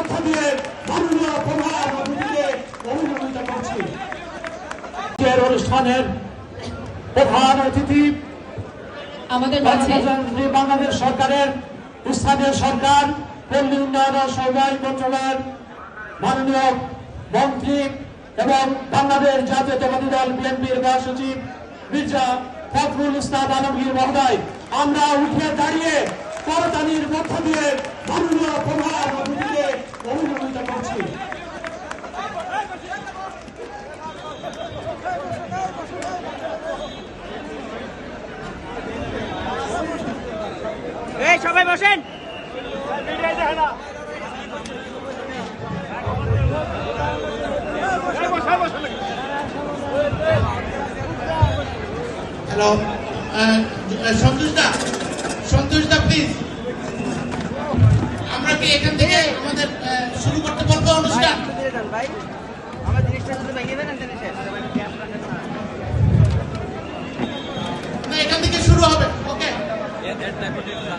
মধ্য দিয়ে মাননীয় প্রধানমন্ত্রীকে অভিনন্দিত করছি। অনুষ্ঠানের প্রধান অতিথি আমাদের বাংলাদেশ সরকারের স্থানীয় সরকার পল্লী উন্নয়ন ও সমবায় মন্ত্রণালয়ের মাননীয় মন্ত্রী এবং বাংলাদেশ জাতীয়তাবাদী দল বিএনপির মহাসচিব মির্জা ফখরুল ইসলাম আলমগীর মহোদয়, আমরা উঠে দাঁড়িয়ে করতালির মধ্য দিয়ে মাননীয় প্রধানমন্ত্রীকে অভিনন্দিত করছি। সবাই বসেন। হ্যালো, সন্তোষ দা প্লিজ, আমরা কি এখান থেকে আমাদের শুরু করতে বলবো অনুষ্ঠান? এখান থেকে শুরু হবে। ওকে।